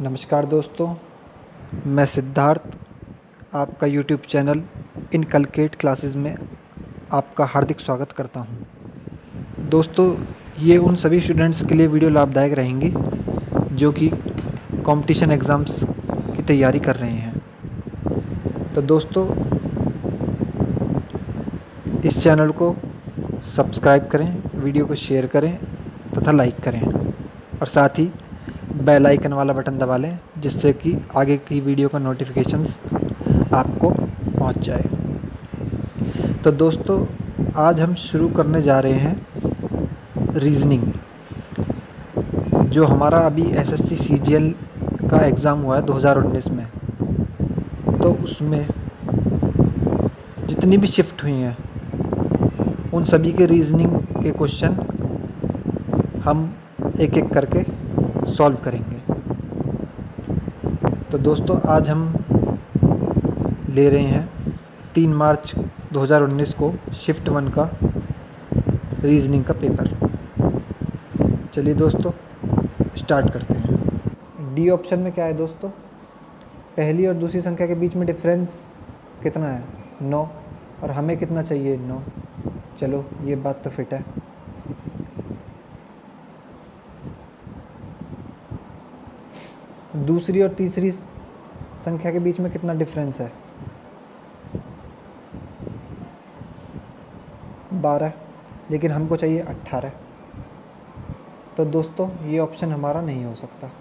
नमस्कार दोस्तों, मैं सिद्धार्थ आपका यूट्यूब चैनल इनकलकेट क्लासेस में आपका हार्दिक स्वागत करता हूं। दोस्तों, ये उन सभी स्टूडेंट्स के लिए वीडियो लाभदायक रहेंगी जो कि कंपटीशन एग्ज़ाम्स की तैयारी कर रहे हैं। तो दोस्तों, इस चैनल को सब्सक्राइब करें, वीडियो को शेयर करें तथा लाइक करें और साथ ही बेल आइकन वाला बटन दबा लें जिससे कि आगे की वीडियो का नोटिफिकेशंस आपको पहुंच जाए। तो दोस्तों, आज हम शुरू करने जा रहे हैं रीज़निंग। जो हमारा अभी एसएससी सीजीएल का एग्ज़ाम हुआ है 2019 में, तो उसमें जितनी भी शिफ्ट हुई हैं उन सभी के रीज़निंग के क्वेश्चन हम एक एक करके सॉल्व करेंगे। तो दोस्तों, आज हम ले रहे हैं 3 मार्च 2019 को शिफ्ट 1 का रीज़निंग का पेपर। चलिए दोस्तों, स्टार्ट करते हैं। डी ऑप्शन में क्या है दोस्तों? पहली और दूसरी संख्या के बीच में डिफरेंस कितना है? 9, और हमें कितना चाहिए? 9। चलो, ये बात तो फिट है। दूसरी और तीसरी संख्या के बीच में कितना डिफरेंस है? 12, लेकिन हमको चाहिए 18। तो दोस्तों, ये ऑप्शन हमारा नहीं हो सकता।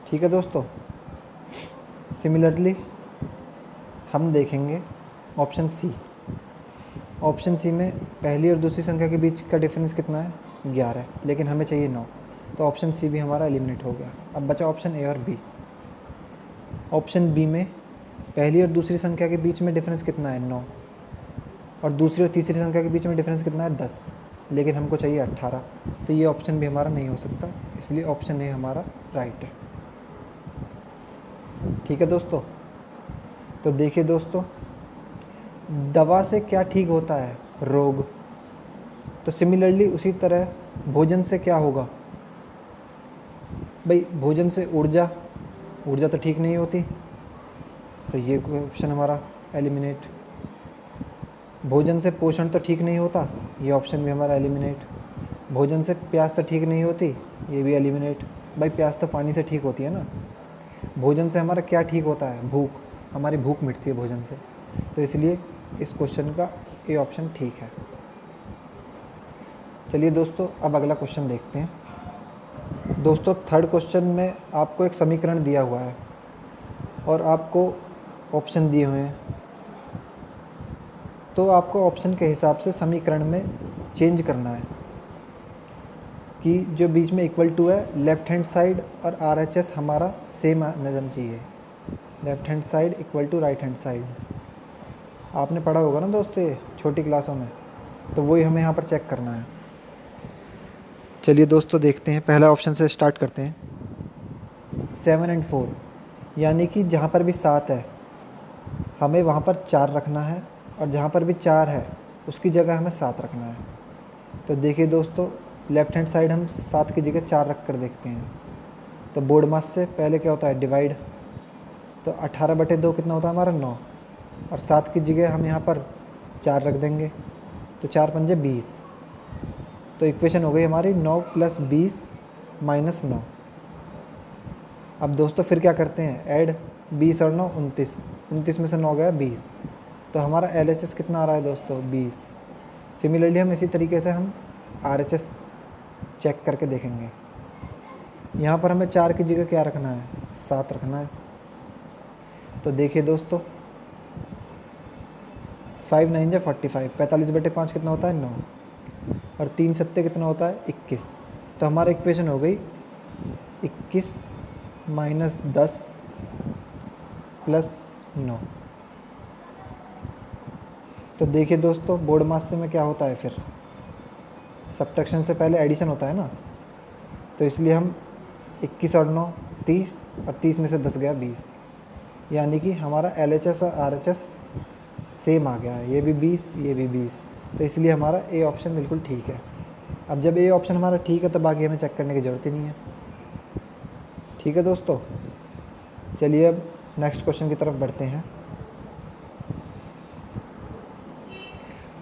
ठीक है दोस्तों। सिमिलरली हम देखेंगे ऑप्शन सी। ऑप्शन सी में पहली और दूसरी संख्या के बीच का डिफरेंस कितना है? 11, लेकिन हमें चाहिए 9। तो ऑप्शन सी भी हमारा एलिमिनेट हो गया। अब बचा ऑप्शन ए और बी। ऑप्शन बी में पहली और दूसरी संख्या के बीच में डिफरेंस कितना है? 9, और दूसरी और तीसरी संख्या के बीच में डिफरेंस कितना है? 10, लेकिन हमको चाहिए 18। तो ये ऑप्शन भी हमारा नहीं हो सकता, इसलिए ऑप्शन ए हमारा राइट है। ठीक है दोस्तों। तो देखिए दोस्तों, दवा से क्या ठीक होता है? रोग। तो सिमिलरली उसी तरह भोजन से क्या होगा? भाई, भोजन से ऊर्जा तो ठीक नहीं होती, तो ये ऑप्शन हमारा एलिमिनेट। भोजन से पोषण तो ठीक नहीं होता, ये ऑप्शन भी हमारा एलिमिनेट। भोजन से प्यास तो ठीक नहीं होती, ये भी एलिमिनेट। भाई, प्यास तो पानी से ठीक होती है ना। भोजन से हमारा क्या ठीक होता है? भूख। हमारी भूख मिटती है भोजन से, तो इसलिए इस क्वेश्चन का ए ऑप्शन ठीक है। चलिए दोस्तों, अब अगला क्वेश्चन देखते हैं। दोस्तों, थर्ड क्वेश्चन में आपको एक समीकरण दिया हुआ है और आपको ऑप्शन दिए हुए हैं। तो आपको ऑप्शन के हिसाब से समीकरण में चेंज करना है कि जो बीच में इक्वल टू है, लेफ़्ट हैंड साइड और RHS हमारा सेम नजर चाहिए। Left hand side equal to right hand side. आपने पढ़ा होगा ना दोस्तों ये छोटी क्लासों में, तो वही हमें यहाँ पर चेक करना है। चलिए दोस्तों, देखते हैं। पहला ऑप्शन से स्टार्ट करते हैं। 7 और 4, यानी कि जहाँ पर भी 7 है हमें वहाँ पर 4 रखना है, और जहाँ पर भी 4 है उसकी जगह हमें 7 रखना है। तो देखिए दोस्तों, लेफ़्ट हैंड साइड हम 7 की जगह 4 रख कर देखते हैं। तो बोर्ड मास से पहले क्या होता है? डिवाइड। तो 18/2 कितना होता है हमारा? 9, और 7 की जगह हम यहाँ पर 4 रख देंगे। तो 4 पंजे 20। तो इक्वेशन हो गई हमारी 9 + 20 - 9। अब दोस्तों फिर क्या करते हैं? ऐड 20 और 9 29। 29 में से 9 गया 20। तो हमारा LHS कितना आ रहा है दोस्तों? 20। सिमिलरली हम इसी तरीके से हम RHS चेक करके देखेंगे। यहाँ पर हमें 4 की जगह क्या रखना है? 7 रखना है। तो देखिए दोस्तों, 5 9 जा 45। 45/5 कितना होता है? 9, और 3 7 कितना होता है? 21। तो हमारा इक्वेशन हो गई 21 - 10 + 9। तो देखिए दोस्तों, बोर्ड मास से में क्या होता है? फिर सब्ट्रैक्शन से पहले एडिशन होता है ना, तो इसलिए हम 21 और 9 30, और 30 में से 10 गया 20, यानी कि हमारा LHS और RHS सेम आ गया है। ये भी 20, ये भी 20। तो इसलिए हमारा ए ऑप्शन बिल्कुल ठीक है। अब जब ए ऑप्शन हमारा ठीक है तो बाकी हमें चेक करने की ज़रूरत ही नहीं है। ठीक है दोस्तों, चलिए अब नेक्स्ट क्वेश्चन की तरफ बढ़ते हैं।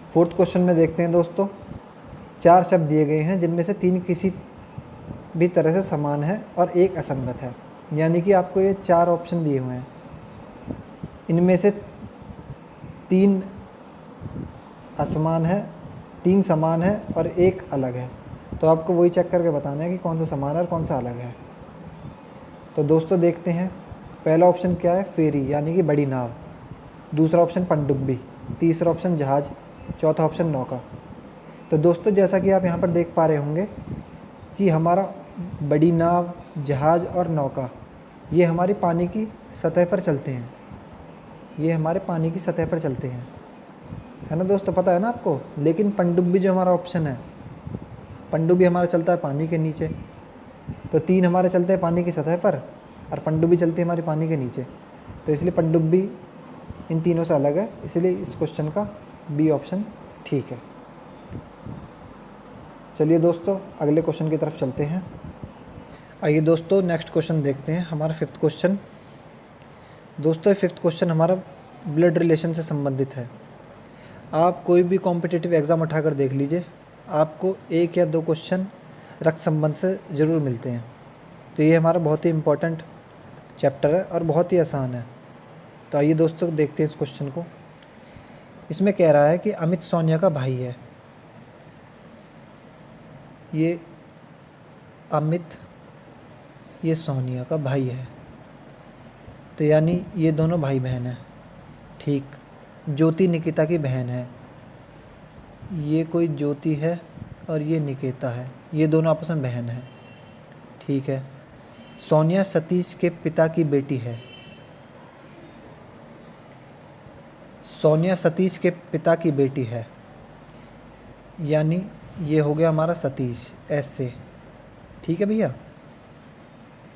फोर्थ क्वेश्चन में देखते हैं दोस्तों, 4 शब्द दिए गए हैं जिनमें से 3 किसी भी तरह से समान है और एक असंगत है। यानी कि आपको ये 4 ऑप्शन दिए हुए हैं, इनमें से 3 असमान है, 3 समान है और एक अलग है। तो आपको वही चेक करके बताना है कि कौन सा समान है और कौन सा अलग है। तो दोस्तों देखते हैं, पहला ऑप्शन क्या है, फेरी यानी कि बड़ी नाव। दूसरा ऑप्शन पनडुब्बी। तीसरा ऑप्शन जहाज। चौथा ऑप्शन नौका। तो दोस्तों जैसा कि आप यहाँ पर देख पा रहे होंगे कि हमारा बड़ी नाव, जहाज और नौका ये हमारी पानी की सतह पर चलते हैं। ये हमारे पानी की सतह पर चलते हैं, है ना दोस्तों, पता है ना आपको। लेकिन पनडुब्बी जो हमारा ऑप्शन है, पनडुब्बी हमारा चलता है पानी के नीचे। तो 3 हमारे चलते हैं पानी की सतह पर और पनडुब्बी चलती है हमारी पानी के नीचे। तो इसलिए पनडुब्बी इन तीनों से अलग है, इसलिए इस क्वेश्चन का बी ऑप्शन ठीक है। चलिए दोस्तों अगले क्वेश्चन की तरफ चलते हैं। आइए दोस्तों नेक्स्ट क्वेश्चन देखते हैं, हमारा 5th क्वेश्चन। दोस्तों 5th क्वेश्चन हमारा ब्लड रिलेशन से संबंधित है। आप कोई भी कॉम्पिटिटिव एग्ज़ाम उठाकर देख लीजिए, आपको 1 या 2 क्वेश्चन रक्त संबंध से ज़रूर मिलते हैं। तो ये हमारा बहुत ही इम्पोर्टेंट चैप्टर है और बहुत ही आसान है। तो आइए दोस्तों देखते हैं इस क्वेश्चन को। इसमें कह रहा है कि अमित सोनिया का भाई है। ये अमित, ये सोनिया का भाई है, तो यानी ये दोनों भाई बहन हैं। ठीक। ज्योति निकिता की बहन है। ये कोई ज्योति है और ये निकिता है, ये दोनों आपस में बहन हैं। ठीक है। सोनिया सतीश के पिता की बेटी है। सोनिया सतीश के पिता की बेटी है, यानी ये हो गया हमारा सतीश ऐसे। ठीक है भैया।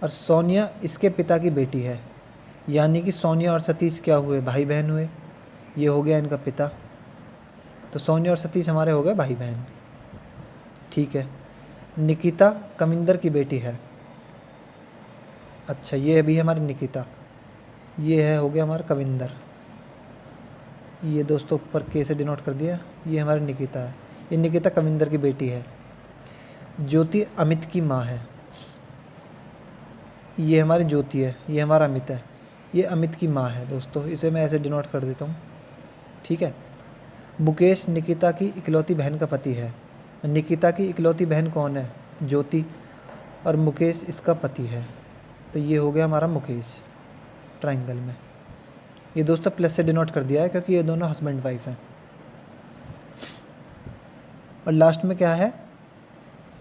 और सोनिया इसके पिता की बेटी है, यानी कि सोनिया और सतीश क्या हुए, भाई बहन हुए। ये हो गया इनका पिता। तो सोनिया और सतीश हमारे हो गए भाई बहन। ठीक है। निकिता कविंदर की बेटी है। अच्छा, ये अभी हमारी निकिता, ये है हो गया हमारा कविंदर। ये दोस्तों ऊपर के से डिनोट कर दिया, ये हमारी निकिता है। ये निकिता कविंदर की बेटी है। ज्योति अमित की माँ है। ये हमारी ज्योति है, ये हमारा अमित है, ये अमित की माँ है दोस्तों। इसे मैं ऐसे डिनोट कर देता हूँ। ठीक है। मुकेश निकिता की इकलौती बहन का पति है। निकिता की इकलौती बहन कौन है, ज्योति, और मुकेश इसका पति है। तो ये हो गया हमारा मुकेश ट्राइंगल में। ये दोस्तों प्लस से डिनोट कर दिया है क्योंकि ये दोनों हस्बैंड वाइफ हैं। और लास्ट में क्या है,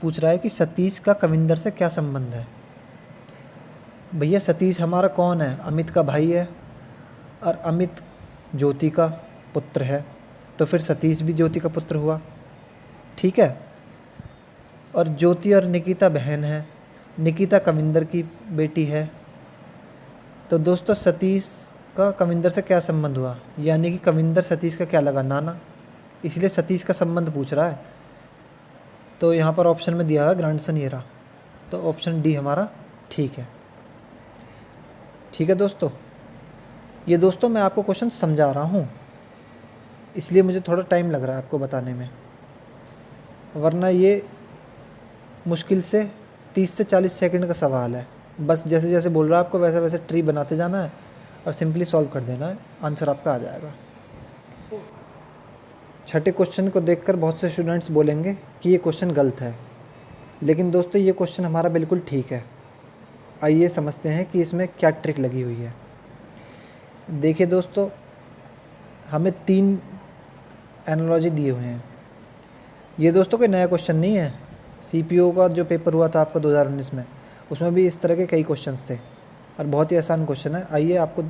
पूछ रहा है कि सतीश का कविंदर से क्या संबंध है। भैया सतीश हमारा कौन है, अमित का भाई है और अमित ज्योति का पुत्र है, तो फिर सतीश भी ज्योति का पुत्र हुआ। ठीक है। और ज्योति और निकिता बहन है, निकिता कविंदर की बेटी है। तो दोस्तों सतीश का कविंदर से क्या संबंध हुआ, यानी कि कविंदर सतीश का क्या लगा, नाना, इसलिए सतीश का संबंध पूछ रहा है। तो यहाँ पर ऑप्शन में दिया है ग्रैंडसन ये रहा, तो ऑप्शन डी हमारा ठीक है। ठीक है दोस्तों, ये दोस्तों मैं आपको क्वेश्चन समझा रहा हूँ, इसलिए मुझे थोड़ा टाइम लग रहा है आपको बताने में, वरना ये मुश्किल से 30 से 40 सेकंड का सवाल है। बस जैसे जैसे बोल रहा है आपको वैसे वैसे ट्री बनाते जाना है और सिंपली सॉल्व कर देना है, आंसर आपका आ जाएगा। छठे क्वेश्चन को देखकर बहुत से स्टूडेंट्स बोलेंगे कि ये क्वेश्चन गलत है, लेकिन दोस्तों ये क्वेश्चन हमारा बिल्कुल ठीक है। आइए समझते हैं कि इसमें क्या ट्रिक लगी हुई है। देखिए दोस्तों, हमें 3 एनालॉजी दिए हुए हैं। ये दोस्तों कोई नया क्वेश्चन नहीं है। CPO का जो पेपर हुआ था आपका 2019 में, उसमें भी इस तरह के कई क्वेश्चंस थे और बहुत ही आसान क्वेश्चन है। आइए आपको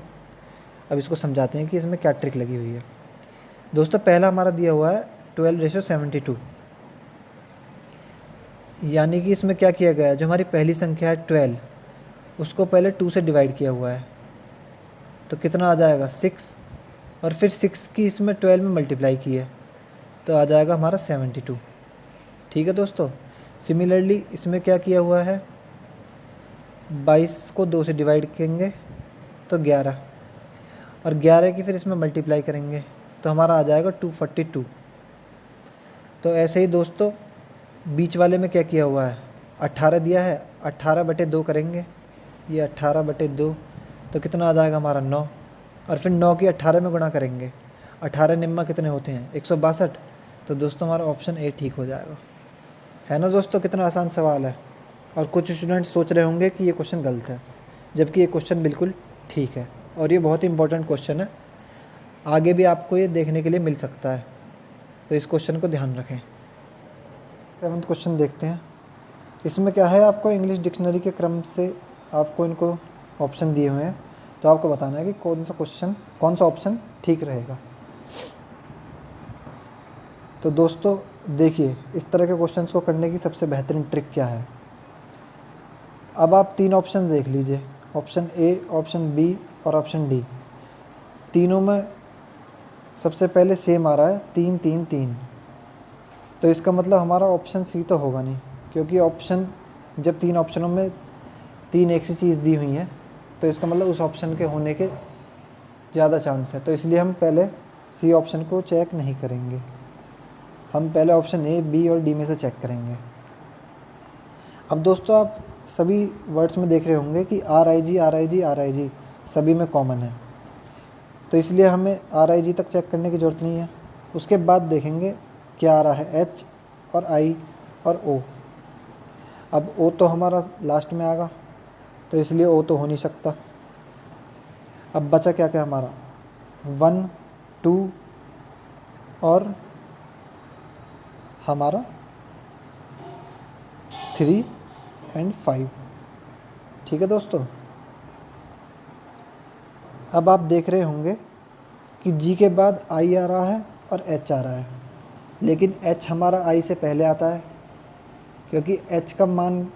अब इसको समझाते हैं कि इसमें क्या ट्रिक लगी हुई है। दोस्तों पहला हमारा दिया हुआ है 12:72, यानी कि इसमें क्या किया गया है, जो हमारी पहली संख्या है 12, उसको पहले 2 से डिवाइड किया हुआ है। तो कितना आ जाएगा 6, और फिर 6 की इसमें 12 में मल्टीप्लाई की है, तो आ जाएगा हमारा 72। ठीक है दोस्तों। सिमिलरली इसमें क्या किया हुआ है, 22 को 2 से डिवाइड करेंगे तो 11, और 11 की फिर इसमें मल्टीप्लाई करेंगे तो हमारा आ जाएगा 242। तो ऐसे ही दोस्तों बीच वाले में क्या किया हुआ है, 18 दिया है, 18/2 करेंगे, ये 18/2 तो कितना आ जाएगा हमारा 9, और फिर 9 की 18 में गुणा करेंगे, 18 निम्मा कितने होते हैं 162। तो दोस्तों हमारा ऑप्शन ए ठीक हो जाएगा। है ना दोस्तों, कितना आसान सवाल है। और कुछ स्टूडेंट सोच रहे होंगे कि ये क्वेश्चन गलत है, जबकि ये क्वेश्चन बिल्कुल ठीक है और ये बहुत ही इंपॉर्टेंट क्वेश्चन है, आगे भी आपको ये देखने के लिए मिल सकता है, तो इस क्वेश्चन को ध्यान रखें। 7वां क्वेश्चन देखते हैं। इसमें क्या है, आपको इंग्लिश डिक्शनरी के क्रम से आपको इनको ऑप्शन दिए हुए हैं, तो आपको बताना है कि कौन सा ऑप्शन ठीक रहेगा। तो दोस्तों देखिए, इस तरह के क्वेश्चंस को करने की सबसे बेहतरीन ट्रिक क्या है। अब आप 3 ऑप्शन देख लीजिए, ऑप्शन ए, ऑप्शन बी और ऑप्शन डी। तीनों में सबसे पहले सेम आ रहा है 3 3 3, तो इसका मतलब हमारा ऑप्शन सी तो होगा नहीं, क्योंकि ऑप्शन जब 3 ऑप्शनों में 3 एक सी चीज़ दी हुई हैं तो इसका मतलब उस ऑप्शन के होने के ज़्यादा चांस है। तो इसलिए हम पहले सी ऑप्शन को चेक नहीं करेंगे, हम पहले ऑप्शन ए, बी और डी में से चेक करेंगे। अब दोस्तों आप सभी वर्ड्स में देख रहे होंगे कि RIG सभी में कॉमन है, तो इसलिए हमें RIG तक चेक करने की ज़रूरत नहीं है। उसके बाद देखेंगे क्या आ रहा है, H और I और O। अब O तो हमारा लास्ट में आएगा, तो इसलिए O तो हो नहीं सकता। अब बचा क्या क्या हमारा, 1 2 और हमारा 3 और 5। ठीक है दोस्तों। अब आप देख रहे होंगे कि G के बाद I आ रहा है और H आ रहा है, लेकिन H हमारा I से पहले आता है, क्योंकि H का मान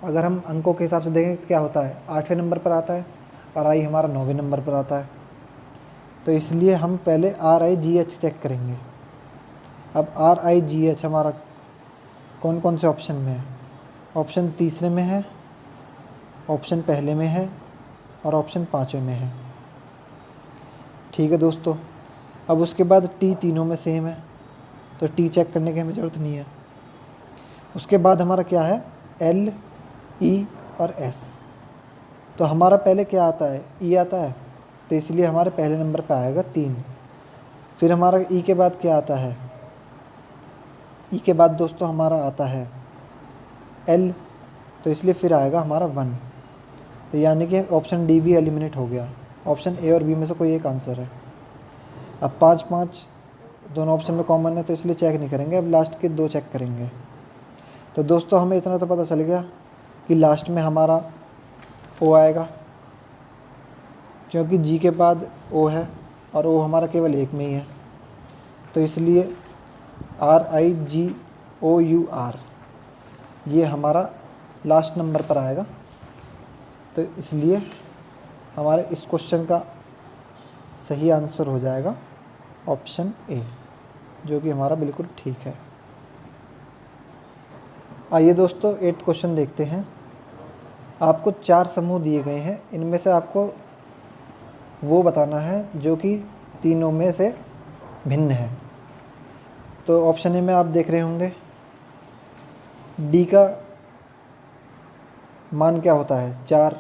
अगर हम अंकों के हिसाब से देखें तो क्या होता है, 8वें नंबर पर आता है और I हमारा 9वें नंबर पर आता है। तो इसलिए हम पहले RIGH चेक करेंगे। अब RIGH हमारा कौन कौन से ऑप्शन में है, ऑप्शन तीसरे में है, ऑप्शन पहले में है और ऑप्शन 5वें में है। ठीक है दोस्तों। अब उसके बाद T तीनों में सेम है, तो T चेक करने की हमें ज़रूरत नहीं है। उसके बाद हमारा क्या है, L E और S। तो हमारा पहले क्या आता है, E आता है, तो इसलिए हमारे पहले नंबर पे आएगा 3। फिर हमारा E के बाद क्या आता है, E के बाद दोस्तों हमारा आता है L, तो इसलिए फिर आएगा हमारा 1। तो यानी कि ऑप्शन डी भी एलिमिनेट हो गया, ऑप्शन ए और बी में से कोई एक आंसर है। अब 5 5 दोनों ऑप्शन में कॉमन है, तो इसलिए चेक नहीं करेंगे, अब लास्ट के 2 चेक करेंगे। तो दोस्तों हमें इतना तो पता चल गया कि लास्ट में हमारा O आएगा, क्योंकि G के बाद O है और O हमारा केवल एक में ही है, तो इसलिए RIGOUR ये हमारा लास्ट नंबर पर आएगा। तो इसलिए हमारे इस क्वेश्चन का सही आंसर हो जाएगा ऑप्शन ए, जो कि हमारा बिल्कुल ठीक है। आइए दोस्तों 8th क्वेश्चन देखते हैं। आपको 4 समूह दिए गए हैं, इनमें से आपको वो बताना है जो कि तीनों में से भिन्न है। तो ऑप्शन ए में आप देख रहे होंगे डी का मान क्या होता है 4,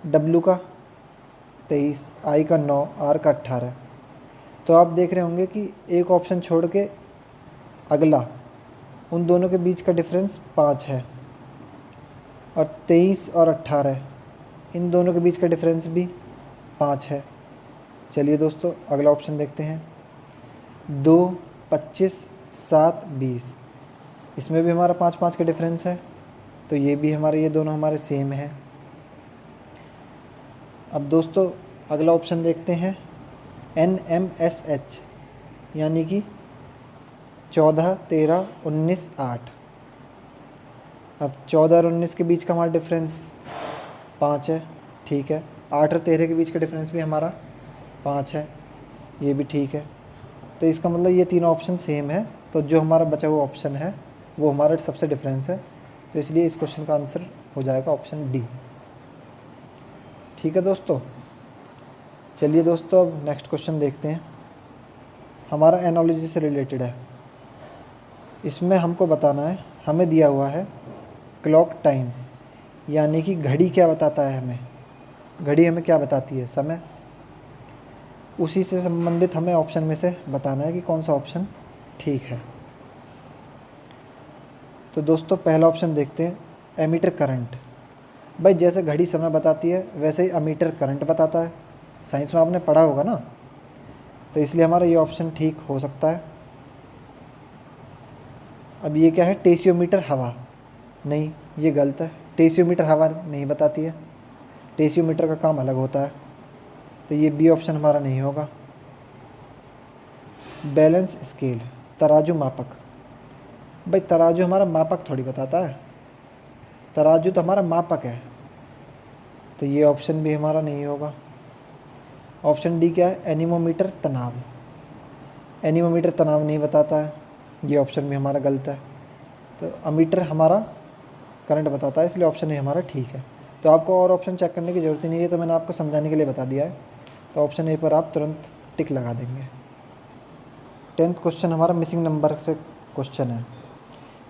डब्ल्यू का 23, आई का 9, आर का 18। तो आप देख रहे होंगे कि एक ऑप्शन छोड़ के अगला, उन दोनों के बीच का डिफरेंस 5 है, और 23 और 18 इन दोनों के बीच का डिफरेंस भी 5 है। चलिए दोस्तों अगला ऑप्शन देखते हैं, 2, 25, 7, 20। इसमें भी हमारा 5 5 का डिफरेंस है, तो ये भी हमारे, ये दोनों हमारे सेम है। अब दोस्तों अगला ऑप्शन देखते हैं, NMSH, यानी कि 14, 13, 19, 8। अब 14 और 19 के बीच का हमारा डिफरेंस 5 है, ठीक है। 8 और 13 के बीच का डिफरेंस भी हमारा 5 है, ये भी ठीक है। तो इसका मतलब ये तीनों ऑप्शन सेम है, तो जो हमारा बचा हुआ ऑप्शन है वो हमारा सबसे डिफरेंस है। तो इसलिए इस क्वेश्चन का आंसर हो जाएगा ऑप्शन डी। ठीक है दोस्तों, चलिए दोस्तों अब नेक्स्ट क्वेश्चन देखते हैं। हमारा एनालॉजी से रिलेटेड है। इसमें हमको बताना है, हमें दिया हुआ है क्लॉक टाइम, यानी कि घड़ी क्या बताता है हमें, घड़ी हमें क्या बताती है, समय। उसी से संबंधित हमें ऑप्शन में से बताना है कि कौन सा ऑप्शन ठीक है। तो दोस्तों पहला ऑप्शन देखते हैं, एमीटर करंट। भाई जैसे घड़ी समय बताती है वैसे ही एमीटर करंट बताता है, साइंस में आपने पढ़ा होगा ना, तो इसलिए हमारा ये ऑप्शन ठीक हो सकता है। अब ये क्या है, टेसियोमीटर हवा, नहीं ये गलत है, टेसियोमीटर हवा नहीं बताती है, टेसियोमीटर का काम अलग होता है, तो ये बी ऑप्शन हमारा नहीं होगा। बैलेंस स्केल, तराजू मापक, भाई तराजू हमारा मापक थोड़ी बताता है, तराजू तो हमारा मापक है, तो ये ऑप्शन भी हमारा नहीं होगा। ऑप्शन डी क्या है, एनीमोमीटर तनाव, एनीमोमीटर तनाव नहीं बताता है, ये ऑप्शन भी हमारा गलत है। तो अमीटर हमारा करंट बताता है, इसलिए ऑप्शन ए हमारा ठीक है। तो आपको और ऑप्शन चेक करने की ज़रूरत ही नहीं है, तो मैंने आपको समझाने के लिए बता दिया है। तो ऑप्शन ए पर आप तुरंत टिक लगा देंगे। 10th क्वेश्चन हमारा मिसिंग नंबर से क्वेश्चन है।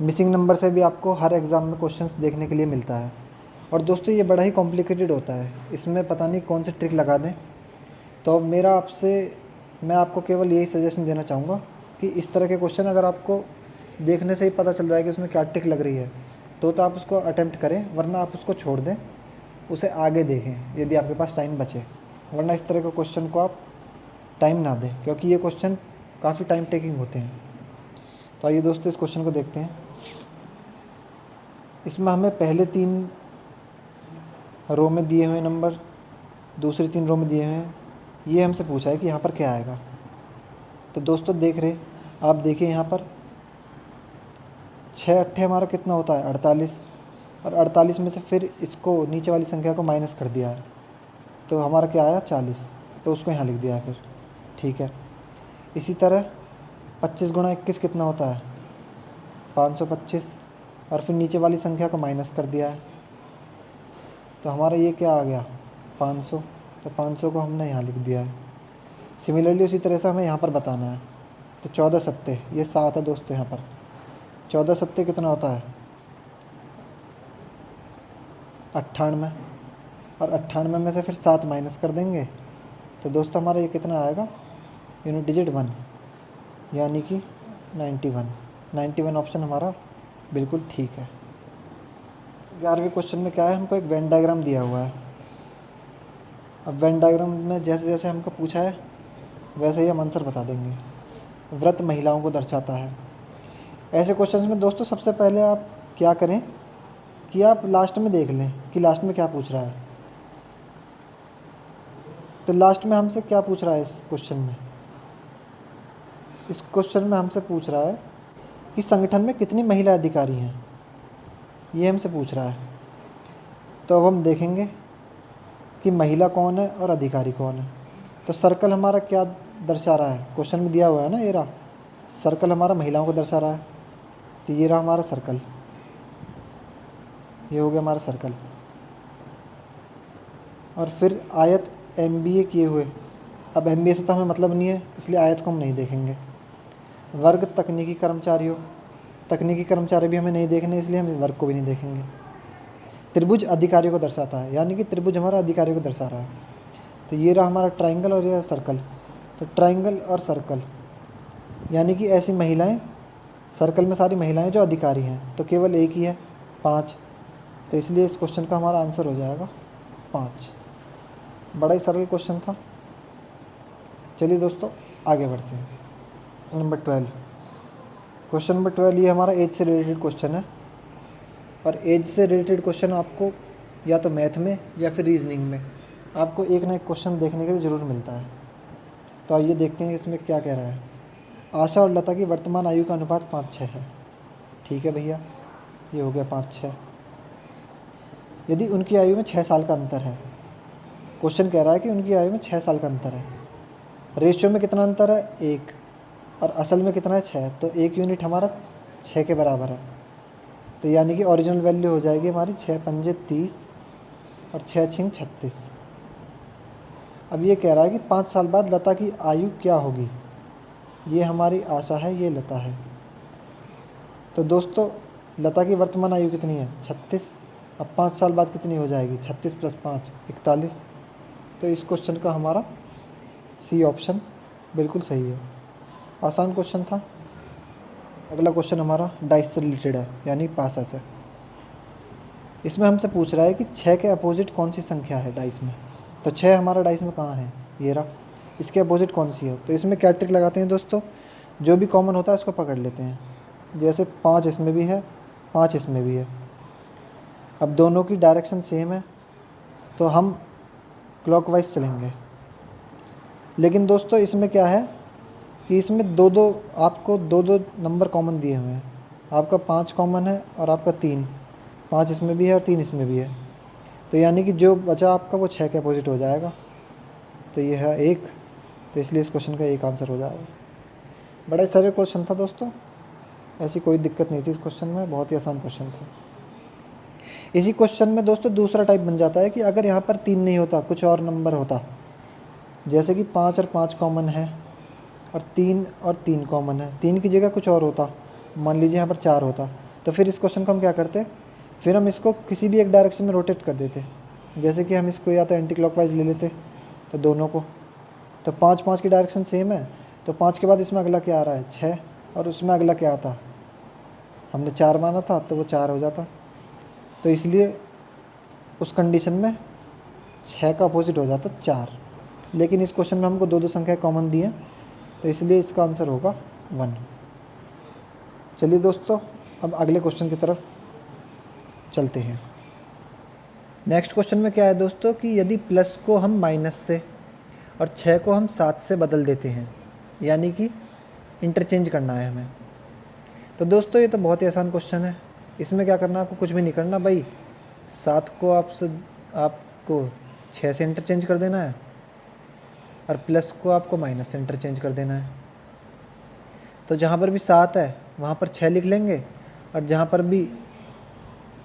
मिसिंग नंबर से भी आपको हर एग्ज़ाम में क्वेश्चंस देखने के लिए मिलता है, और दोस्तों ये बड़ा ही कॉम्प्लिकेटेड होता है, इसमें पता नहीं कौन सी ट्रिक लगा दें। तो मैं आपको केवल यही सजेशन देना चाहूँगा कि इस तरह के क्वेश्चन अगर आपको देखने से ही पता चल रहा है कि उसमें क्या ट्रिक लग रही है, तो आप उसको अटेम्प्ट करें, वरना आप उसको छोड़ दें, उसे आगे देखें यदि आपके पास टाइम बचे, वरना इस तरह के क्वेश्चन को आप टाइम ना दें, क्योंकि ये क्वेश्चन काफ़ी टाइम टेकिंग होते हैं। तो आइए दोस्तों इस क्वेश्चन को देखते हैं। इसमें हमें पहले 3 रो में दिए हुए नंबर, दूसरी 3 रो में दिए हुए हैं, ये हमसे पूछा है कि यहाँ पर क्या आएगा। तो दोस्तों देख रहे आप, देखिए यहाँ पर 6 अट्ठे हमारा कितना होता है, 48, और 48 में से फिर इसको नीचे वाली संख्या को माइनस कर दिया है, तो हमारा क्या आया 40, तो उसको यहाँ लिख दिया है फिर, ठीक है। इसी तरह 25 गुणा 21 कितना होता है, 525, और फिर नीचे वाली संख्या को माइनस कर दिया है, तो हमारा ये क्या आ गया 500, तो 500 को हमने यहाँ लिख दिया है। सिमिलरली उसी तरह से हमें यहाँ पर बताना है, तो 14 सत्ते, ये 7 है दोस्तों, यहाँ पर 14 सत्ते कितना होता है 98, और 98 में से फिर 7 माइनस कर देंगे, तो दोस्तों हमारा ये कितना आएगा, यूनिट डिजिट 1, यानी कि 91 ऑप्शन हमारा बिल्कुल ठीक है। 11वें क्वेश्चन में क्या है, हमको एक वेन डायग्राम दिया हुआ है। अब वेन डायग्राम में जैसे जैसे हमको पूछा है वैसे ही हम आंसर बता देंगे। व्रत महिलाओं को दर्शाता है। ऐसे क्वेश्चंस में दोस्तों सबसे पहले आप क्या करें कि आप लास्ट में देख लें कि लास्ट में क्या पूछ रहा है। तो लास्ट में हमसे क्या पूछ रहा है इस क्वेश्चन में, इस क्वेश्चन में हमसे पूछ रहा है कि संगठन में कितनी महिला अधिकारी हैं, ये हमसे पूछ रहा है। तो अब हम देखेंगे कि महिला कौन है और अधिकारी कौन है। तो सर्कल हमारा क्या दर्शा रहा है, क्वेश्चन में दिया हुआ है ना, ये रहा सर्कल हमारा महिलाओं को दर्शा रहा है, तो ये रहा हमारा सर्कल, ये हो गया हमारा सर्कल। और फिर आयत MBA किए हुए, अब MBA से तो हमें मतलब नहीं है, इसलिए आयत को हम नहीं देखेंगे। वर्ग तकनीकी कर्मचारी भी हमें नहीं देखने, इसलिए हम वर्ग को भी नहीं देखेंगे। त्रिभुज अधिकारियों को दर्शाता है, यानी कि त्रिभुज हमारा अधिकारियों को दर्शा रहा है, तो ये रहा हमारा ट्राइंगल और ये सर्कल। तो ट्राइंगल और सर्कल यानी कि ऐसी महिलाएं, सर्कल में सारी महिलाएं जो अधिकारी हैं, तो केवल एक ही है 5, तो इसलिए इस क्वेश्चन का हमारा आंसर हो जाएगा 5। बड़ा ही सरल क्वेश्चन था। चलिए दोस्तों आगे बढ़ते हैं। नंबर 12, क्वेश्चन नंबर 12 ये हमारा एज से रिलेटेड क्वेश्चन है, और एज से रिलेटेड क्वेश्चन आपको या तो मैथ में या फिर रीजनिंग में आपको एक ना एक क्वेश्चन देखने के लिए ज़रूर मिलता है। तो आइए देखते हैं इसमें क्या कह रहा है। आशा और लता की वर्तमान आयु का अनुपात 5:6 है, ठीक है भैया, ये हो गया 5:6। यदि उनकी आयु में 6 साल का अंतर है, क्वेश्चन कह रहा है कि उनकी आयु में 6 साल का अंतर है, रेशियो में कितना अंतर है 1, और असल में कितना है 6, तो 1 यूनिट हमारा 6 के बराबर है, तो यानी कि ओरिजिनल वैल्यू हो जाएगी हमारी 6 पंजे 30 और 6 छिंग 36। अब ये कह रहा है कि 5 साल बाद लता की आयु क्या होगी। ये हमारी आशा है, ये लता है। तो दोस्तों लता की वर्तमान आयु कितनी है 36। अब 5 साल बाद कितनी हो जाएगी 36 + 5 41। तो इस क्वेश्चन का हमारा सी ऑप्शन बिल्कुल सही है। आसान क्वेश्चन था। अगला क्वेश्चन हमारा डाइस से रिलेटेड है, यानी पासा से। इसमें हमसे पूछ रहा है कि 6 के अपोजिट कौन सी संख्या है डाइस में। तो 6 हमारा डाइस में कहाँ है, ये रहा। इसके अपोजिट कौन सी है, तो इसमें क्या ट्रिक लगाते हैं दोस्तों, जो भी कॉमन होता है उसको पकड़ लेते हैं। जैसे 5 इसमें भी है, 5 इसमें भी है। अब दोनों की डायरेक्शन सेम है तो हम क्लॉकवाइज चलेंगे। लेकिन दोस्तों इसमें क्या है कि इसमें आपको दो दो नंबर कॉमन दिए हुए हैं। आपका 5 कॉमन है और आपका 3, 5 इसमें भी है और 3 इसमें भी है। तो यानी कि जो बचा आपका वो 6 के अपोजिट हो जाएगा। तो ये है 1, तो इसलिए इस क्वेश्चन का एक आंसर हो जाएगा। बड़ा ही सरल क्वेश्चन था दोस्तों, ऐसी कोई दिक्कत नहीं थी इस क्वेश्चन में, बहुत ही आसान क्वेश्चन था। इसी क्वेश्चन में दोस्तों दूसरा टाइप बन जाता है कि अगर यहाँ पर 3 नहीं होता, कुछ और नंबर होता, जैसे कि 5 और 5 कॉमन है और 3 और 3 कॉमन है, 3 की जगह कुछ और होता, मान लीजिए यहाँ पर 4 होता, तो फिर इस क्वेश्चन को हम क्या करते, फिर हम इसको किसी भी एक डायरेक्शन में रोटेट कर देते। जैसे कि हम इसको या तो एंटी क्लॉकवाइज ले लेते, तो दोनों को, तो 5 5 की डायरेक्शन सेम है, तो 5 के बाद इसमें अगला क्या आ रहा है 6, और उसमें अगला क्या आता, हमने 4 माना था तो वो 4 हो जाता। तो इसलिए उस कंडीशन में 6 का अपोजिट हो जाता 4। लेकिन इस क्वेश्चन में हमको दो दो संख्या कॉमन दी हैं, तो इसलिए इसका आंसर होगा 1। चलिए दोस्तों अब अगले क्वेश्चन की तरफ चलते हैं। नेक्स्ट क्वेश्चन में क्या है दोस्तों कि यदि प्लस को हम माइनस से और 6 को हम 7 से बदल देते हैं, यानी कि इंटरचेंज करना है हमें। तो दोस्तों ये तो बहुत ही आसान क्वेश्चन है। इसमें क्या करना है, आपको कुछ भी नहीं करना भाई, 7 को आपको 6 से इंटरचेंज कर देना है और प्लस को आपको माइनस से इंटरचेंज कर देना है। तो जहाँ पर भी 7 है वहाँ पर 6 लिख लेंगे, और जहाँ पर भी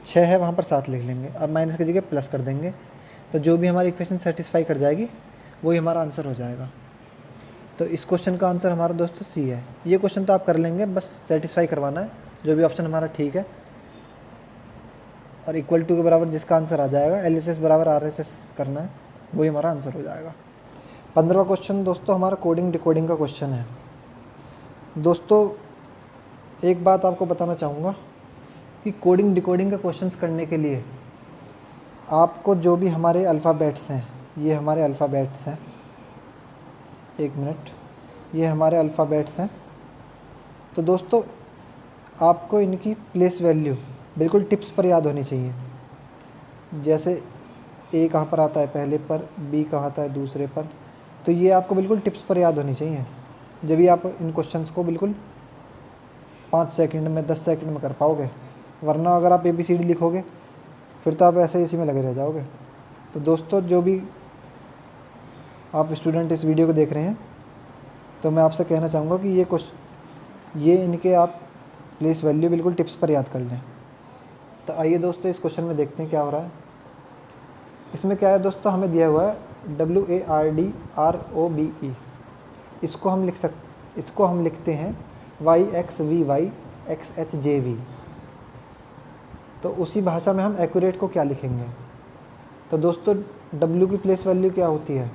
6 है वहाँ पर 7 लिख लेंगे और माइनस की जगह प्लस कर देंगे। तो जो भी हमारी इक्वेशन सेटिस्फाई कर जाएगी वही हमारा आंसर हो जाएगा। तो इस क्वेश्चन का आंसर हमारा दोस्तों सी है। ये क्वेश्चन तो आप कर लेंगे, बस सेटिस्फाई करवाना है, जो भी ऑप्शन हमारा ठीक है और इक्वल टू के बराबर जिसका आंसर आ जाएगा, LHS बराबर RHS करना है, वही हमारा आंसर हो जाएगा। 15वां क्वेश्चन दोस्तों हमारा कोडिंग डिकोडिंग का क्वेश्चन है। दोस्तों एक बात आपको बताना चाहूँगा कि कोडिंग डिकोडिंग का क्वेश्चंस करने के लिए आपको जो भी हमारे अल्फ़ाबेट्स हैं, ये हमारे अल्फ़ाबेट्स हैं, एक मिनट, ये हमारे अल्फ़ाबेट्स हैं। तो दोस्तों आपको इनकी प्लेस वैल्यू बिल्कुल टिप्स पर याद होनी चाहिए। जैसे A कहाँ पर आता है पहले पर, B कहाँ आता है दूसरे पर, तो ये आपको बिल्कुल टिप्स पर याद होनी चाहिए, जब भी आप इन क्वेश्चंस को बिल्कुल 5 सेकंड में 10 सेकंड में कर पाओगे। वरना अगर आप ABCD लिखोगे फिर तो आप ऐसे ही इसी में लगे रह जाओगे। तो दोस्तों जो भी आप स्टूडेंट इस वीडियो को देख रहे हैं, तो मैं आपसे कहना चाहूँगा कि ये इनके आप प्लेस वैल्यू बिल्कुल टिप्स पर याद कर लें। तो आइए दोस्तों इस क्वेश्चन में देखते हैं क्या हो रहा है। इसमें क्या है दोस्तों, हमें दिया हुआ है WARDROBE। इसको हम लिखते हैं YXVY XHJV। तो उसी भाषा में हम एक्यूरेट को क्या लिखेंगे। तो दोस्तों W की प्लेस वैल्यू क्या होती है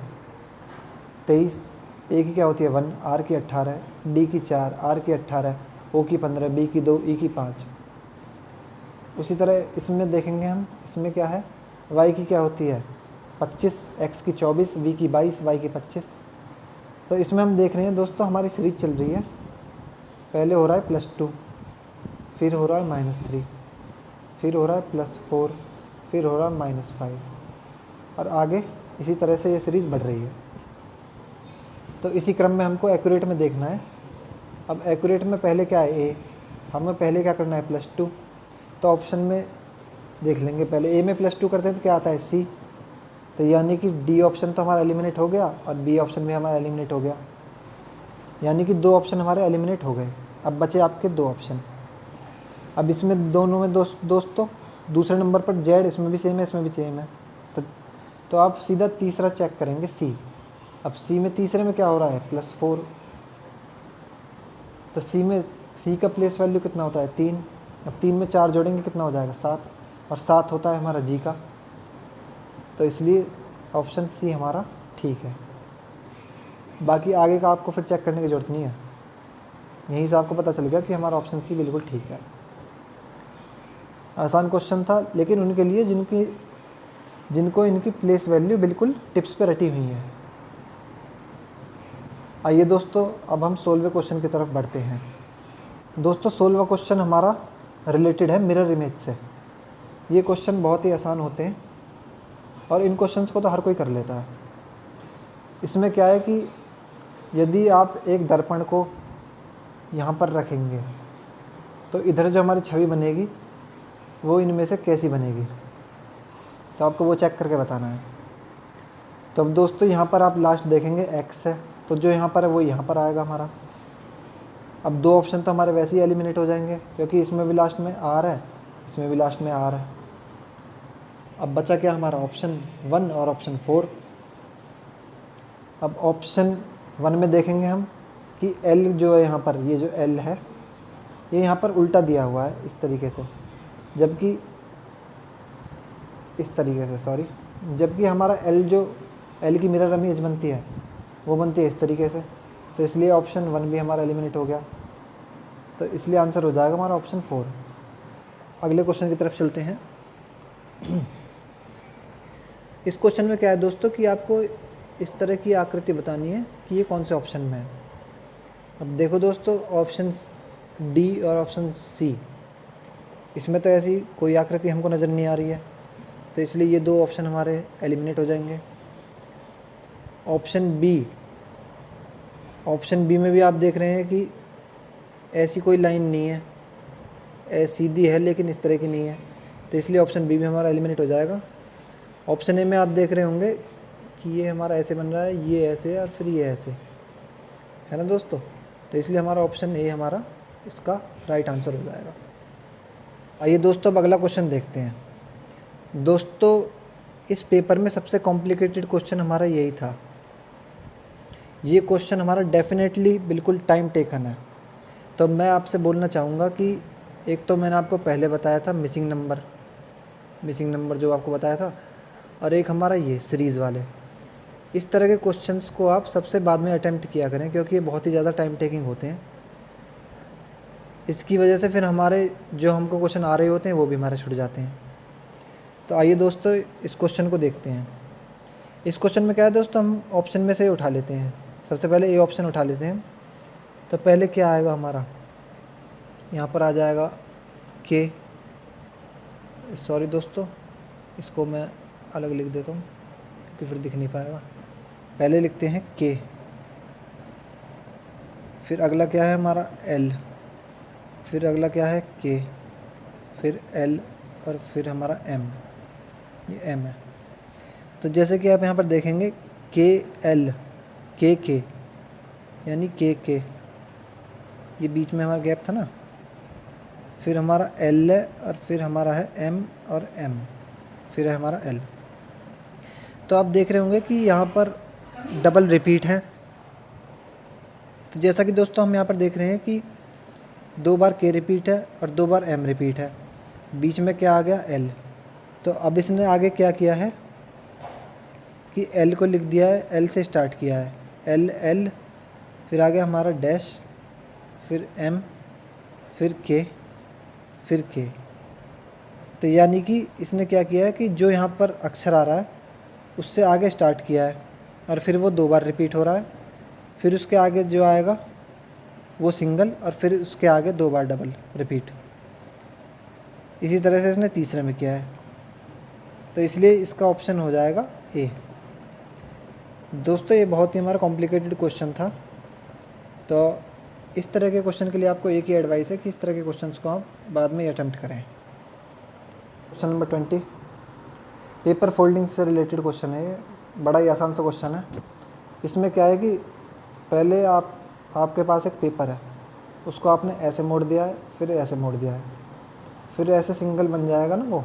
23, A की क्या होती है 1, R की 18, D की 4, R की 18, O की 15, B की 2, E की 5। उसी तरह इसमें देखेंगे हम, इसमें क्या है, Y की क्या होती है 25, X की 24, V की 22, Y की 25। तो इसमें हम देख रहे हैं दोस्तों हमारी सीरीज चल रही है, पहले हो रहा है +2, फिर हो रहा है -3, फिर हो रहा है +4, फिर हो रहा है -5, और आगे इसी तरह से ये सीरीज़ बढ़ रही है। तो इसी क्रम में हमको एक्यूरेट में देखना है। अब एक्यूरेट में पहले क्या है A, हमें पहले क्या करना है +2। तो ऑप्शन में देख लेंगे, पहले A में +2 करते हैं तो क्या आता है C। तो यानी कि D ऑप्शन तो हमारा एलिमिनेट हो गया और B ऑप्शन भी हमारा एलिमिनेट हो गया, यानी कि 2 ऑप्शन हमारे एलिमिनेट हो गए। अब बचे आपके 2 ऑप्शन। अब इसमें दोनों में दोस्तों दूसरे नंबर पर जेड, इसमें भी सेम है, इसमें भी सेम है, तो आप सीधा तीसरा चेक करेंगे सी। अब सी में तीसरे में क्या हो रहा है +4, तो सी का प्लेस वैल्यू कितना होता है 3। अब 3 में 4 जोड़ेंगे कितना हो जाएगा 7, और 7 होता है हमारा जी का, तो इसलिए ऑप्शन सी हमारा ठीक है। बाकी आगे का आपको फिर चेक करने की ज़रूरत नहीं है, यहीं से आपको पता चल गया कि हमारा ऑप्शन सी बिल्कुल ठीक है। आसान क्वेश्चन था, लेकिन उनके लिए जिनको इनकी प्लेस वैल्यू बिल्कुल टिप्स पे रटी हुई है। आइए दोस्तों, अब हम 16वें क्वेश्चन की तरफ बढ़ते हैं। दोस्तों 16वां क्वेश्चन हमारा रिलेटेड है मिरर इमेज से। ये क्वेश्चन बहुत ही आसान होते हैं और इन क्वेश्चंस को तो हर कोई कर लेता है। इसमें क्या है कि यदि आप एक दर्पण को यहाँ पर रखेंगे तो इधर जो हमारी छवि बनेगी वो इनमें से कैसी बनेगी, तो आपको वो चेक करके बताना है। तो अब दोस्तों यहाँ पर आप लास्ट देखेंगे x है, तो जो यहाँ पर है वो यहाँ पर आएगा हमारा। अब 2 ऑप्शन तो हमारे वैसे ही एलिमिनेट हो जाएंगे, क्योंकि इसमें भी लास्ट में r है, इसमें भी लास्ट में r है। अब बचा क्या हमारा ऑप्शन 1 और ऑप्शन 4। अब ऑप्शन 1 में देखेंगे हम कि L जो है यहाँ पर, ये जो L है ये यहाँ पर उल्टा दिया हुआ है इस तरीके से, जबकि इस तरीके से सॉरी, जबकि हमारा L की मिरर इमेज बनती है वो बनती है इस तरीके से, तो इसलिए ऑप्शन 1 भी हमारा एलिमिनेट हो गया, तो इसलिए आंसर हो जाएगा हमारा ऑप्शन 4। अगले क्वेश्चन की तरफ चलते हैं। इस क्वेश्चन में क्या है दोस्तों कि आपको इस तरह की आकृति बतानी है कि ये कौन से ऑप्शन में है। अब देखो दोस्तों, ऑप्शन डी और ऑप्शन सी, इसमें तो ऐसी कोई आकृति हमको नज़र नहीं आ रही है, तो इसलिए ये 2 ऑप्शन हमारे एलिमिनेट हो जाएंगे। ऑप्शन बी में भी आप देख रहे हैं कि ऐसी कोई लाइन नहीं है, सीधी है लेकिन इस तरह की नहीं है, तो इसलिए ऑप्शन बी भी हमारा एलिमिनेट हो जाएगा। ऑप्शन ए में आप देख रहे होंगे कि ये हमारा ऐसे बन रहा है, ये ऐसे और फिर ये ऐसे, है ना दोस्तों, तो इसलिए हमारा ऑप्शन ए हमारा इसका राइट आंसर हो जाएगा। आइए दोस्तों, अब अगला क्वेश्चन देखते हैं। दोस्तों इस पेपर में सबसे कॉम्प्लिकेटेड क्वेश्चन हमारा यही था। ये क्वेश्चन हमारा डेफिनेटली बिल्कुल टाइम टेकन है, तो मैं आपसे बोलना चाहूँगा कि एक तो मैंने आपको पहले बताया था मिसिंग नंबर जो आपको बताया था, और एक हमारा ये सीरीज़ वाले। इस तरह के क्वेश्चंस को आप सबसे बाद में अटेम्प्ट किया करें, क्योंकि ये बहुत ही ज़्यादा टाइम टेकिंग होते हैं। इसकी वजह से फिर हमारे जो हमको क्वेश्चन आ रहे होते हैं वो भी हमारे छूट जाते हैं। तो आइए दोस्तों इस क्वेश्चन को देखते हैं। इस क्वेश्चन में क्या है दोस्तों, हम ऑप्शन में से ही उठा लेते हैं। सबसे पहले ए ऑप्शन उठा लेते हैं। तो पहले क्या आएगा हमारा, यहाँ पर आ जाएगा के, सॉरी दोस्तों इसको मैं अलग लिख देता हूँ क्योंकि फिर दिख नहीं पाएगा। पहले लिखते हैं के, फिर अगला क्या है हमारा एल, फिर अगला क्या है के, फिर एल, और फिर हमारा एम, ये एम है। तो जैसे कि आप यहाँ पर देखेंगे के एल के यानी के ये बीच में हमारा गैप था ना, फिर हमारा एल है और फिर हमारा है एम और एम, फिर है हमारा एल। तो आप देख रहे होंगे कि यहाँ पर डबल रिपीट है। तो जैसा कि दोस्तों हम यहाँ पर देख रहे हैं कि 2 बार के रिपीट है और 2 बार एम रिपीट है, बीच में क्या आ गया एल। तो अब इसने आगे क्या किया है कि एल को लिख दिया है, एल से स्टार्ट किया है, एल, फिर आ गया हमारा डैश, फिर एम, फिर के, फिर के। तो यानी कि इसने क्या किया है कि जो यहाँ पर अक्षर आ रहा है उससे आगे स्टार्ट किया है और फिर वो 2 बार रिपीट हो रहा है, फिर उसके आगे जो आएगा वो सिंगल, और फिर उसके आगे 2 बार डबल रिपीट। इसी तरह से इसने तीसरे में किया है, तो इसलिए इसका ऑप्शन हो जाएगा ए। दोस्तों ये बहुत ही हमारा कॉम्प्लिकेटेड क्वेश्चन था, तो इस तरह के क्वेश्चन के लिए आपको एक ही एडवाइस है कि इस तरह के क्वेश्चंस को आप बाद में अटेम्प्ट करें। क्वेश्चन नंबर 20 पेपर फोल्डिंग से रिलेटेड क्वेश्चन है। ये बड़ा ही आसान सा क्वेश्चन है। इसमें क्या है कि पहले आपके पास एक पेपर है, उसको आपने ऐसे मोड़ दिया है, फिर ऐसे मोड़ दिया है। फिर ऐसे सिंगल बन जाएगा ना वो,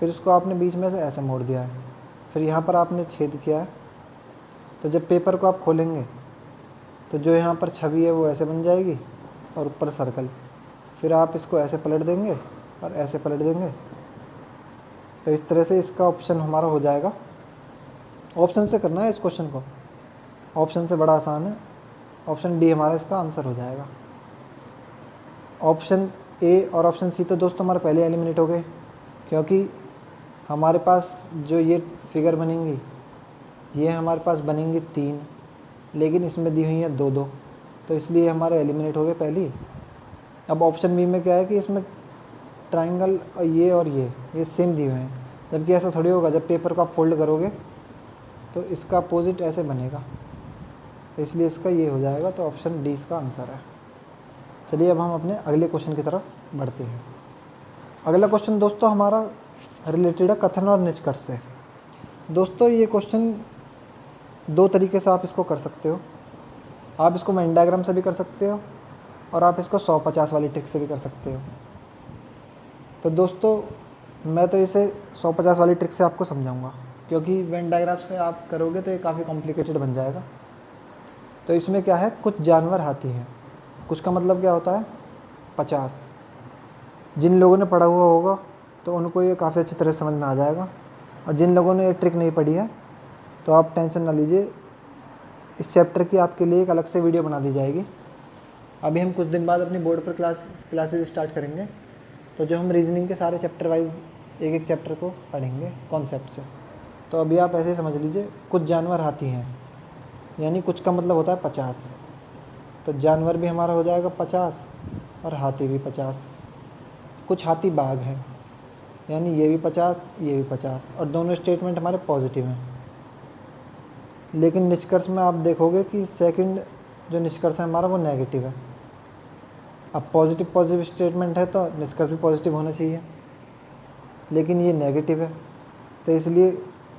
फिर उसको आपने बीच में से ऐसे मोड़ दिया है, फिर यहाँ पर आपने छेद किया है। तो जब पेपर को आप खोलेंगे तो जो यहाँ पर छवि है वो ऐसे बन जाएगी और ऊपर सर्कल। फिर आप इसको ऐसे पलट देंगे और ऐसे पलट देंगे। तो इस तरह से इसका ऑप्शन हमारा हो जाएगा। ऑप्शन से करना है इस क्वेश्चन को, ऑप्शन से बड़ा आसान है। ऑप्शन डी हमारा इसका आंसर हो जाएगा। ऑप्शन ए और ऑप्शन सी तो दोस्तों हमारे पहले एलिमिनेट हो गए, क्योंकि हमारे पास जो ये फिगर बनेंगी ये हमारे पास बनेंगी 3, लेकिन इसमें दी हुई है 2-2, तो इसलिए हमारे एलिमिनेट हो गए पहली। अब ऑप्शन बी में क्या है कि इसमें ट्राइंगल और ये सेम दिए हुए हैं, जबकि ऐसा थोड़ी होगा। जब पेपर को आप फोल्ड करोगे तो इसका अपोजिट ऐसे बनेगा, तो इसलिए इसका ये हो जाएगा। तो ऑप्शन डी इसका आंसर है। चलिए अब हम अपने अगले क्वेश्चन की तरफ बढ़ते हैं। अगला क्वेश्चन दोस्तों हमारा रिलेटेड है कथन और निष्कर्ष से। दोस्तों ये क्वेश्चन 2 तरीके से आप इसको कर सकते हो। आप इसको वेन डायग्राम से भी कर सकते हो और आप इसको 100-50 वाली ट्रिक से भी कर सकते हो। तो दोस्तों मैं तो इसे 100-50 वाली ट्रिक से आपको समझाऊंगा, क्योंकि वेन डायग्राम से आप करोगे तो ये काफ़ी कॉम्प्लिकेटेड बन जाएगा। तो इसमें क्या है, कुछ जानवर हाथी हैं। कुछ का मतलब क्या होता है 50। जिन लोगों ने पढ़ा हुआ होगा तो उनको ये काफ़ी अच्छी तरह समझ में आ जाएगा, और जिन लोगों ने ये ट्रिक नहीं पढ़ी है तो आप टेंशन ना लीजिए, इस चैप्टर की आपके लिए एक अलग से वीडियो बना दी जाएगी। अभी हम कुछ दिन बाद अपनी बोर्ड पर क्लासेस स्टार्ट करेंगे, तो जो हम रीजनिंग के सारे चैप्टर वाइज एक चैप्टर को पढ़ेंगे कॉन्सेप्ट से। तो अभी आप ऐसे समझ लीजिए, कुछ जानवर हाथी हैं, यानी कुछ का मतलब होता है 50। तो जानवर भी हमारा हो जाएगा 50 और हाथी भी 50। कुछ हाथी बाघ हैं, यानी ये भी 50 ये भी 50, और दोनों स्टेटमेंट हमारे पॉजिटिव हैं। लेकिन निष्कर्ष में आप देखोगे कि सेकंड जो निष्कर्ष है हमारा वो नेगेटिव है। अब पॉजिटिव स्टेटमेंट है तो निष्कर्ष भी पॉजिटिव होना चाहिए, लेकिन ये नेगेटिव है, तो इसलिए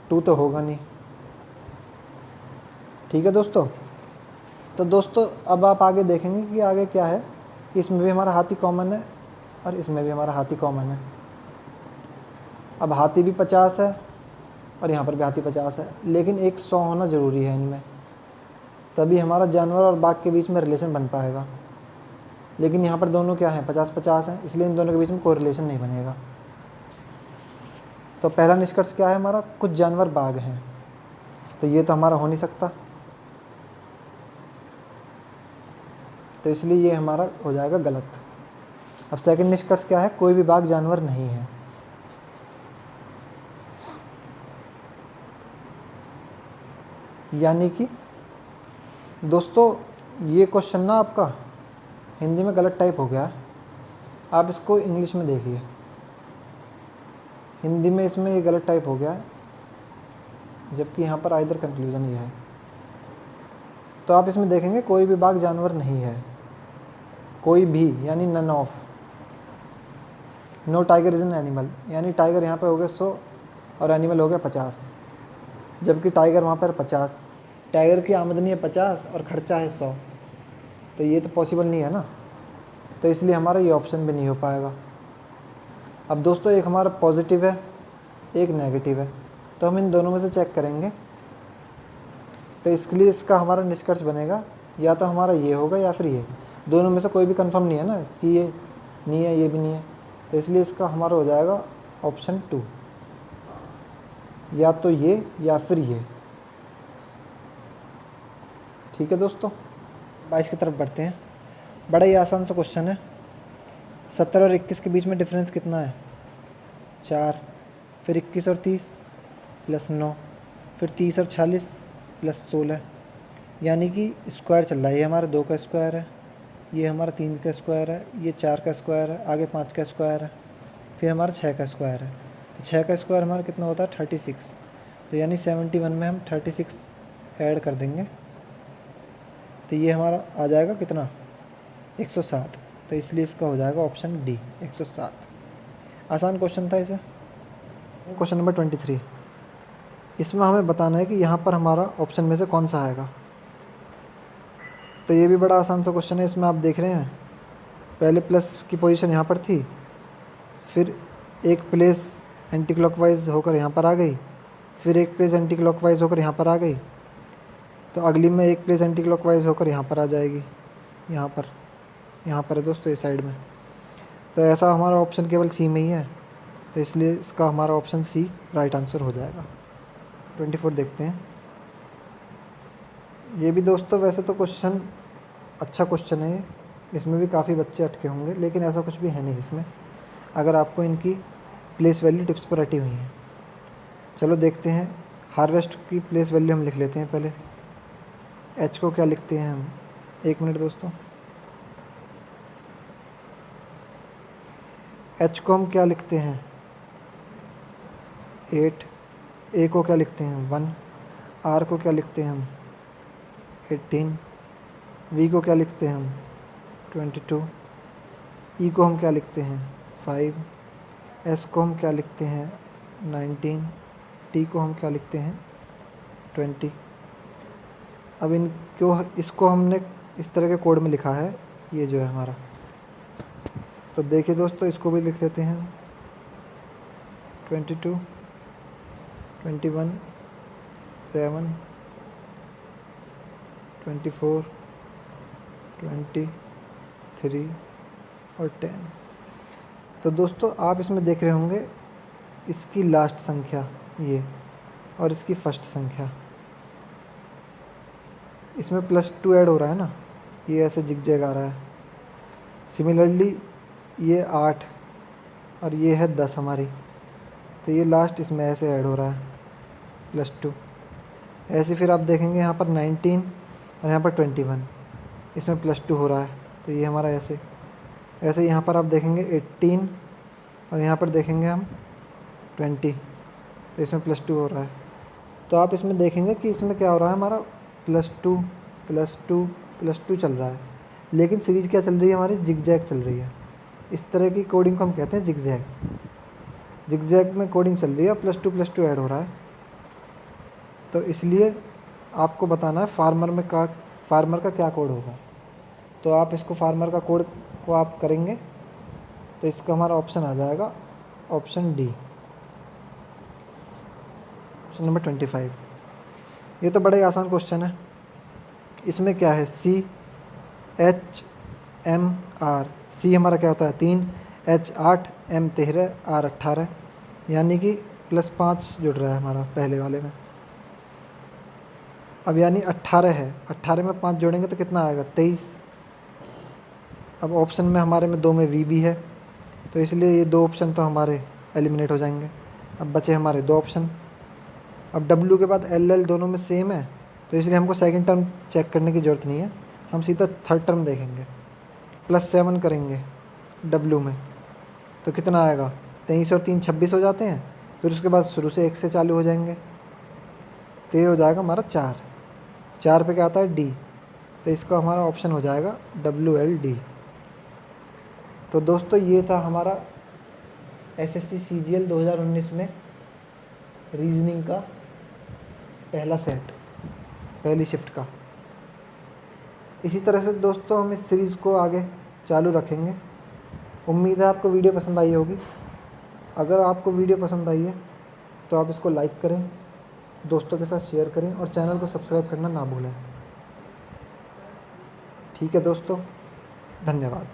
2 तो होगा नहीं। ठीक है दोस्तों। तो दोस्तों अब आप आगे देखेंगे कि आगे क्या है, कि इसमें भी हमारा हाथी कॉमन है और इसमें भी हमारा हाथी कॉमन है। अब हाथी भी 50 है और यहाँ पर भी हाथी 50 है, लेकिन एक 100 होना ज़रूरी है इनमें, तभी हमारा जानवर और बाघ के बीच में रिलेशन बन पाएगा। लेकिन यहाँ पर दोनों क्या हैं 50-50 हैं, इसलिए इन दोनों के बीच में कोई रिलेशन नहीं बनेगा। तो पहला निष्कर्ष क्या है हमारा, कुछ जानवर बाघ हैं, तो ये तो हमारा हो नहीं सकता, तो इसलिए ये हमारा हो जाएगा गलत। अब सेकंड निष्कर्ष क्या है, कोई भी बाघ जानवर नहीं है। यानी कि दोस्तों ये क्वेश्चन ना आपका हिंदी में गलत टाइप हो गया है, आप इसको इंग्लिश में देखिए। हिंदी में इसमें ये गलत टाइप हो गया है, जबकि यहाँ पर आइदर कंक्लूजन ये है। तो आप इसमें देखेंगे कोई भी बाघ जानवर नहीं है, कोई भी यानी none of. No tiger is an animal, यानी टाइगर यहाँ पे हो गया 100 और एनिमल हो गया 50, जबकि टाइगर वहाँ पर 50। टाइगर की आमदनी है 50 और खर्चा है 100, तो ये तो पॉसिबल नहीं है ना, तो इसलिए हमारा ये ऑप्शन भी नहीं हो पाएगा। अब दोस्तों एक हमारा पॉजिटिव है एक नेगेटिव है, तो हम इन दोनों में से चेक करेंगे। तो इसके लिए इसका हमारा निष्कर्ष बनेगा या तो हमारा ये होगा या फिर ये, दोनों में से कोई भी कंफर्म नहीं है ना कि ये नहीं है ये भी नहीं है, तो इसलिए इसका हमारा हो जाएगा ऑप्शन 2, या तो ये या फिर ये। ठीक है दोस्तों, 22 की तरफ बढ़ते हैं। बड़ा ही आसान सा क्वेश्चन है। 17 और 21 के बीच में डिफरेंस कितना है 4, फिर 21 और 30 प्लस 9, फिर 30 और 46 प्लस 16, यानी कि स्क्वायर चल रहा है। ये हमारा 2 का स्क्वायर है, ये हमारा 3 का स्क्वायर है, ये 4 का स्क्वायर है, आगे 5 का स्क्वायर है, फिर हमारा 6 का स्क्वायर है। तो 6 का स्क्वायर हमारा कितना होता है 36, तो यानी 71 में हम 36 ऐड कर देंगे, तो ये हमारा आ जाएगा कितना 107। तो इसलिए इसका हो जाएगा ऑप्शन डी 107। आसान क्वेश्चन था इसे। क्वेश्चन नंबर 23, इसमें हमें बताना है कि यहाँ पर हमारा ऑप्शन में से कौन सा आएगा। तो ये भी बड़ा आसान सा क्वेश्चन है। इसमें आप देख रहे हैं पहले प्लस की पोजीशन यहाँ पर थी फिर एक प्लेस एंटी क्लॉकवाइज होकर यहाँ पर आ गई, फिर एक प्लेस एंटी क्लॉकवाइज होकर यहाँ पर आ गई, तो अगली में एक प्लेस एंटी क्लॉकवाइज होकर यहाँ पर आ जाएगी, यहाँ पर है दोस्तों इस साइड में। तो ऐसा हमारा ऑप्शन केवल सी में ही है, तो इसलिए इसका हमारा ऑप्शन सी राइट आंसर हो जाएगा। 24 देखते हैं। ये भी दोस्तों वैसे तो क्वेश्चन अच्छा क्वेश्चन है, इसमें भी काफ़ी बच्चे अटके होंगे, लेकिन ऐसा कुछ भी है नहीं इसमें, अगर आपको इनकी प्लेस वैल्यू टिप्स पर रटी हुई हैं। चलो देखते हैं, हार्वेस्ट की प्लेस वैल्यू हम लिख लेते हैं पहले। एच को क्या लिखते हैं हम, 1 मिनट दोस्तों। एच को हम क्या लिखते हैं 8, ए को क्या लिखते हैं 1, आर को क्या लिखते हैं हम 18, वी को क्या लिखते हैं हम 22, ई को हम क्या लिखते हैं 5, एस को हम क्या लिखते हैं 19, टी को हम क्या लिखते हैं 20। अब इसको हमने इस तरह के कोड में लिखा है, ये जो है हमारा। तो देखिए दोस्तों, इसको भी लिख लेते हैं 22, 21, 7, 24, 23 और 10। तो दोस्तों आप इसमें देख रहे होंगे इसकी लास्ट संख्या ये और इसकी फर्स्ट संख्या, इसमें +2 ऐड हो रहा है ना, ये ऐसे जिगजैग आ रहा है। सिमिलरली ये 8 और ये है 10 हमारी, तो ये लास्ट इसमें ऐसे ऐड हो रहा है +2। ऐसे फिर आप देखेंगे यहाँ पर 19 और यहाँ पर 21, इसमें +2 हो रहा है, तो ये हमारा ऐसे यहाँ पर आप देखेंगे 18 और यहाँ पर देखेंगे हम 20, तो इसमें +2 हो रहा है। तो आप इसमें देखेंगे कि इसमें क्या हो रहा है, हमारा +2 +2 +2 चल रहा है, लेकिन सीरीज़ क्या चल रही है हमारी, जिगजैग चल रही है। इस तरह की कोडिंग को हम कहते हैं जिगजैग। जिगजैग में कोडिंग चल रही है, +2 ऐड हो रहा है। तो इसलिए आपको बताना है फार्मर का क्या कोड होगा। तो आप इसको फार्मर का कोड को आप करेंगे तो इसका हमारा ऑप्शन आ जाएगा ऑप्शन डी, ऑप्शन नंबर 25। ये तो बड़ा ही आसान क्वेश्चन है। इसमें क्या है, CHMR, सी हमारा क्या होता है 3, H 8, M 13, R 18, यानी कि +5 जुड़ रहा है हमारा पहले वाले में। अब यानी 18 है, 18 में 5 जोड़ेंगे तो कितना आएगा 23। अब ऑप्शन में हमारे में 2 में V भी है, तो इसलिए ये 2 ऑप्शन तो हमारे एलिमिनेट हो जाएंगे। अब बचे हमारे 2 ऑप्शन। अब W के बाद LL दोनों में सेम है, तो इसलिए हमको सेकंड टर्म चेक करने की ज़रूरत नहीं है, हम सीधा थर्ड टर्म देखेंगे। +7 करेंगे W में तो कितना आएगा, 23 और 3 26 हो जाते हैं। फिर उसके बाद शुरू से 1 से चालू हो जाएंगे, तो ये हो जाएगा हमारा 4 पे क्या आता है D, तो इसका हमारा ऑप्शन हो जाएगा WLD। तो दोस्तों ये था हमारा SSC CGL 2019 में रीजनिंग का पहला सेट, पहली शिफ्ट का। इसी तरह से दोस्तों हम इस सीरीज़ को आगे चालू रखेंगे। उम्मीद है आपको वीडियो पसंद आई होगी। अगर आपको वीडियो पसंद आई है तो आप इसको लाइक करें, दोस्तों के साथ शेयर करें और चैनल को सब्सक्राइब करना ना भूलें। ठीक है दोस्तों, धन्यवाद।